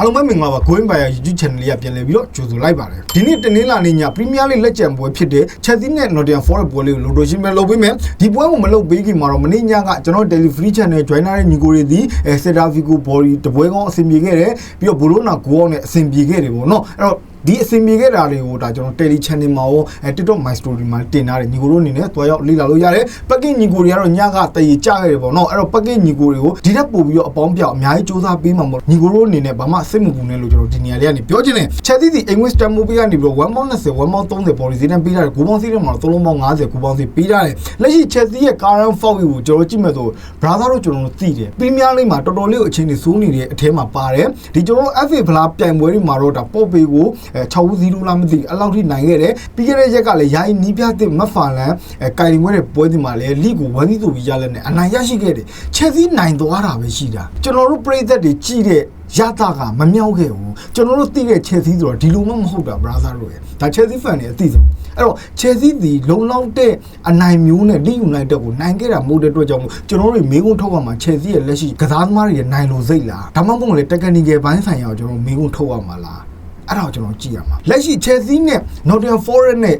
အားလုံးပဲမင်္ဂလာပါ Going by YouTube channel လေးကပြန်လည်ပြီးတော့ကြိုဆိုလိုက်ပါတယ်ဒီနေ့တနင်္လာနေ့ည Premier League လက်ကျန်ပွဲဖြစ်တဲ့ Chelsea နဲ့ Nottingham Forest ပွဲလေးကိုလိုတိုရှင်းပဲလုပ်ပေးမယ်ဒီပွဲကိုမလုပ်ပေးခင်မှာတော့မနေ့ညကကျွန်တော် Daily Free Channel join ထားတဲ့ညီကိုတွေဒီ Celta Vigo Body တပွဲကောင်းအဆင်ပြေခဲ့တယ်ပြီးတော့ Bologna ဂိုးအောင်နဲ့အဆင်ပြေခဲ့တယ်ပေါ့နော်အဲ့တော့ဒီအဆင်ပြေခဲ့တာတွေကိုဒါကျွန်တော် Daily Channel မှာရောTikTok My Story မှာတင်ထားတယ်ညီကိုတို့အနေနဲ့တွားရောက်လေ့လာလို့ရတယ်ပက်ကင်ညီကိုတွေကတော့ညကတရေကြခဲ့တယ်ပေါ့နော်အဲ့တော့ပက်ကင်ညီကိုတွေကိုဒီထက်ပို့ပြီးတော့အပေါင်းပြောက်အများကြီးစူးစမ်းပေးမှာပေါ့ညီကိုတို့အနေနဲ့ဘာမှစိတ်မပူနဲ့လို့ကျွန်တော်ဒီနေရာလေးကနေပြောချင်တယ် Chelsea ဒီ English Stamp Mobile ကနေပြီးတော့ 1.20 1.30 ပေါ်ဒီစီတန်းပေးထားတယ်9ပေါင်းစီးတယ်မှာတော့3ပေါင်း50 9ပေါင်းစီးပေးထားတယ်လက်ရှိ Chelsea ရဲ့ current form ကိုကျွန်တော်ကြည့်မယ်ဆို brother တို့ကျွန်တော်တို့သိတယ် Premier League မှာတော်တော်လေးကိုအချိန်ကြီးစိုးနေတဲ့အထဲမှာပါတယ်ဒီကျွန်တော်တို့ FA ဖလားပြိုင်ပွဲတွေမှာတော့ဒါပေါ့ပေကို6-0လားမသိအဲ့လောက်ထိနိုင်ခဲ့တယ်ပြီးခဲ့တဲ့ရက်ကလည်းယာယီနီးပြတဲ့မက်ဖာလန်ကိုင်လင်ဝဲတဲ့ပွဲဒီမှာလည်းလိကို1-0ဆိုပြီးရလက်နဲ့အနိုင်ရရှိခဲ့တယ် Chelsea နိုင်သွားတာပဲရှိတာကျွန်တော်တို့ပရိသတ်တွေကြည့်တဲ့ရတာကမမြောက်ခဲ့ဘူးကျွန်တော်တို့သိတဲ့ Chelsea ဆိုတော့ဒီလိုမှမဟုတ်တာ brother တို့ရဲ့ဒါ Chelsea fan တွေအသိဆုံးအဲ့တော့ Chelsea ဒီလုံလောက်တဲ့အနိုင်မျိုးနဲ့ Leeds United ကိုနိုင်ခဲ့တာမဟုတ်တဲ့အတွက်ကြောင့်ကျွန်တော်တို့မေးခွန်းထုတ်ရမှာ Chelsea ရဲ့လက်ရှိကစားသမားတွေရဲ့နိုင်လို့စိတ်လားဒါမှမဟုတ်လေ technical ဘိုင်းဆိုင်ရာကိုကျွန်တော်မေးခွန်းထုတ်ရမှာလားအဲ့ဒါကိုကျွန်တော်ကြည့်ရမှာလက်ရှိ Chelsea နဲ့ Nottingham Forest နဲ့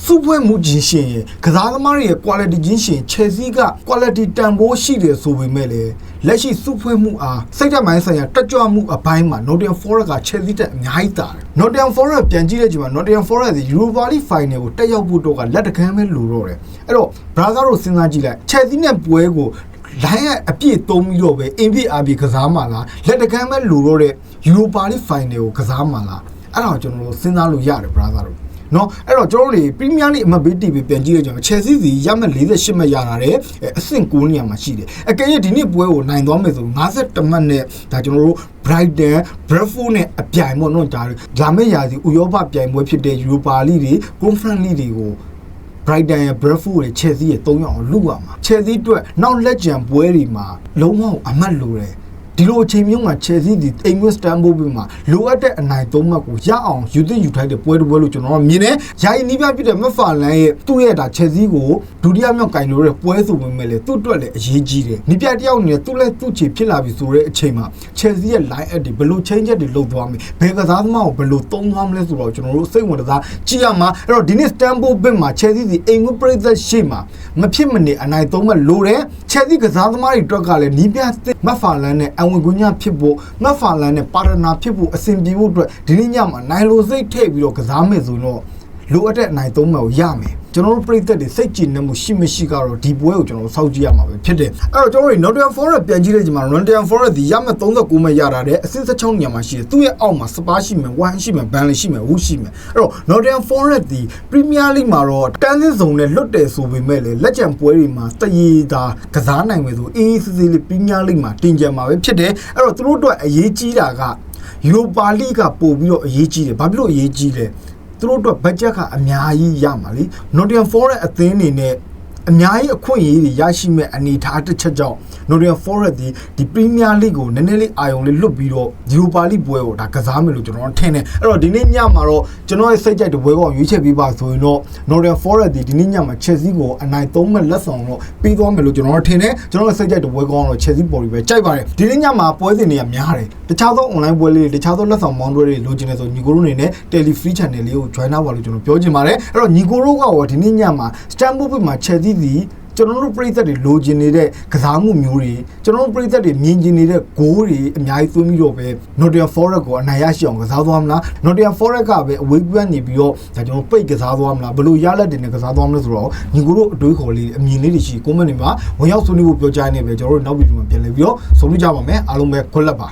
စုဖွဲ့မှုချင်းရှင်ရဲ့ကစားသမားတွေရဲ့ quality ချင်းရှင် Chelsea က quality တန်ဖိုးရှိတယ်ဆိုပေမဲ့လည်းလက်ရှိစုဖွဲ့မှုအားစိတ်ဓာတ်ပိုင်းဆိုင်ရာတက်ကြွမှုအပိုင်းမှာ Nottingham Forest က Chelsea တက်အများကြီးတာတယ် Nottingham Forest ပြန်ကြည့်တဲ့ချိန်မှာ Nottingham Forest ဒီ Europa League Final ကိုတက်ရောက်ဖို့တော့ကလက်တကမ်းပဲလိုတော့တယ်အဲ့တော့ brother တို့စဉ်းစားကြည့်လိုက် Chelsea နဲ့ပွဲကိုလိုင်းအပြည့်သုံးပြီးတော့ပဲအင်ပြအားပြကစားမှာလားလက်တကမ်းပဲလိုတော့တဲ့ Europa League Final ကိုကစားမှာလားအဲ့ဒါကိုကျွန်တော်တို့စဉ်းစားလို့ရတယ် brother တို့နော်အဲ့တော့ကျွန်တော်တို့ Premier League အမှတ်ပေး TV ပြန်ကြည့်ရကြအောင် Chelsea စီရမှတ်48မှတ်ရတာတဲ့အဆင့်9နေရာမှာရှိတယ်အကယ်၍ဒီနေ့ပွဲကိုနိုင်သွားမယ်ဆို51မှတ်နဲ့ဒါကျွန်တော်တို့ Brighton Brentford နဲ့အပြိုင်ပေါ့နော်ဒါလာမယ့်ရာသီဥရောပပြိုင်ပွဲဖြစ်တဲ့ Europa League တွေ Conference League တွေကို Brighton ရဲ့ Brentford ရဲ့ Chelsea ရဲ့3ယောက်အောင်လုရမှာ Chelsea အတွက်နောက်လက်ကျန်ပွဲတွေမှာလုံးဝအမှတ်လိုတယ်ဒီလိုအချိန်မျိုးမှာ Chelsea ဒီ English Stamp Mobile မှာလိုအပ်တဲ့အနိုင်3မှတ်ကိုရအောင်ယူသင့်ယူထိုက်တဲ့ပွဲတစ်ပွဲလို့ကျွန်တော်မြင်တယ်။ယာယီနီးပြဖြစ်တဲ့မက်ဖာလန်ရဲ့သူ့ရဲ့ဒါ Chelsea ကိုဒုတိယမြောက်ကင်လို့တဲ့ပွဲဆိုပေမဲ့လည်းသူ့အတွက်လည်းအရေးကြီးတယ်။နီးပြတယောက်အနေနဲ့သူ့လက်သူ့ချေဖြစ်လာပြီဆိုတဲ့အချိန်မှာ Chelsea ရဲ့ line up တွေဘယ်လို change တွေလုပ်သွားမလဲ။ဘယ်ကစားသမားကိုဘယ်လိုသုံးသွားမလဲဆိုတော့ကျွန်တော်တို့စိတ်ဝင်စားကြည့်ရမှာအဲ့တော့ဒီနေ့ Stamp Mobile မှာ Chelsea ဒီ English ပရိသတ်ရှေ့မှာမဖြစ်မနေအနိုင်3မှတ်လိုတယ်။ Chelsea ကစားသမားတွေအတွက်ကလည်းနီးပြမက်ဖာလန်နဲ့အဝင်ကွင်းညဖြစ်ဖို့မက်ဖာလန်နဲ့ပါရနာဖြစ်ဖို့အဆင်ပြေဖို့အတွက်ဒီနေ့ညမှာနိုင်လိုစိတ်ထည့်ပြီးတော့ကစားမယ်ဆိုတော့လိုအပ်တဲ့အနိုင်3မှတ်ကိုရမယ်ကျွန်တော်တို့ပြည်သက်တွေစိတ်ကြည်နေမှုရှိမရှိကတော့ဒီပွဲကိုကျွန်တော်စောင့်ကြည့်ရမှာပဲဖြစ်တယ်အဲ့တော့ကျွန်တော်တို့ Nottingham Forest ပြန်ကြည့်တဲ့ချိန်မှာ Nottingham Forest ဒီရမှတ်39မှတ်ရတာတဲ့အဆင့်16နေရာမှာရှိတယ်သူ့ရဲ့အောက်မှာ Spurs ရှိမယ် One ရှိမယ် Burnley ရှိမယ် Wolves ရှိမယ်အဲ့တော့ Nottingham Forest ဒီ Premier League မှာတော့တန်းစင်းစုံနဲ့လွတ်တယ်ဆိုပေမဲ့လည်းလက်ကျန်ပွဲတွေမှာတရေတာကစားနိုင်မယ်ဆိုအေးစစ်စစ်လေး Premier League မှာတင်ကြမှာပဲဖြစ်တယ်အဲ့တော့သူတို့အတွက်အရေးကြီးတာက Europa League ကပို့ပြီးတော့အရေးကြီးတယ်ဘာဖြစ်လို့အရေးကြီးလဲသူတို့အတွက်ဘတ်ဂျက်ကအများကြီးရမှာလေ Nottingham Forest အသင်းနေနဲ့အများကြီးအခွင့်အရေးတွေရရှိမဲ့အနေအထားတစ်ချက်ကြောင့် Nottingham Forest ဒီ Premier League ကိုနည်းနည်းလေးအာရုံလေးလွတ်ပြီးတော့ Europa League ပွဲကိုဒါကစားမယ်လို့ကျွန်တော်ထင်တယ်အဲ့တော့ဒီနေ့ညမှာတော့ကျွန်တော်ရဲ့စိတ်ကြိုက်တဲ့ပွဲကောရွေးချယ်ပေးပါဆိုရင်တော့ Nottingham Forest ဒီနေ့ညမှာ Chelsea ကိုအနိုင်3မှတ်လက်ဆောင်တော့ပြီးသွားမယ်လို့ကျွန်တော်ထင်တယ်ကျွန်တော်ရဲ့စိတ်ကြိုက်တဲ့ပွဲကောတော့ Chelsea ပေါ်ပြီးပဲကြိုက်ပါတယ်ဒီနေ့ညမှာပွဲစဉ်တွေကများတယ်တခြားသော online ပွဲလေးတွေတခြားသောလက်ဆောင်မောင်းတွေလိုချင်တယ်ဆိုညီကိုတို့အနေနဲ့ Daily Free Channel လေးကို join ပါလို့ကျွန်တော်ပြောချင်ပါတယ်အဲ့တော့ညီကိုတို့ကရောဒီနေ့ညမှာ Stamp Mobile မှာ Chelsea ဒီကျွန်တော်တို့ပြည်သက်တွေလိုချင်နေတဲ့ကစားမှုမျိုးတွေကျွန်တော်တို့ပြည်သက်တွေမြင်ချင်နေတဲ့ဂိုးတွေအများကြီးသွင်းပြီးတော့ပဲ Nottingham Forest ကိုအနိုင်ရရှိအောင်ကစားသွားမလား Nottingham Forest ကပဲအဝေးကွင်းနေပြီးတော့ဒါကျွန်တော်ပိတ်ကစားသွားမလားဘယ်လိုရလက်တွေနဲ့ကစားသွားမလဲဆိုတော့ညီကိုတို့အတွေးခေါ်လေးအမြင်လေးတွေရှိ comment တွေမှာဝင်ရောက်ဆွေးနွေးဖို့ပြောကြားနေပဲကျွန်တော်တို့နောက်ဗီဒီယိုမှာပြန်လည်ပြီးတော့ဆုံးဖြတ်ကြပါမယ်အားလုံးပဲခွက်လက်ပါ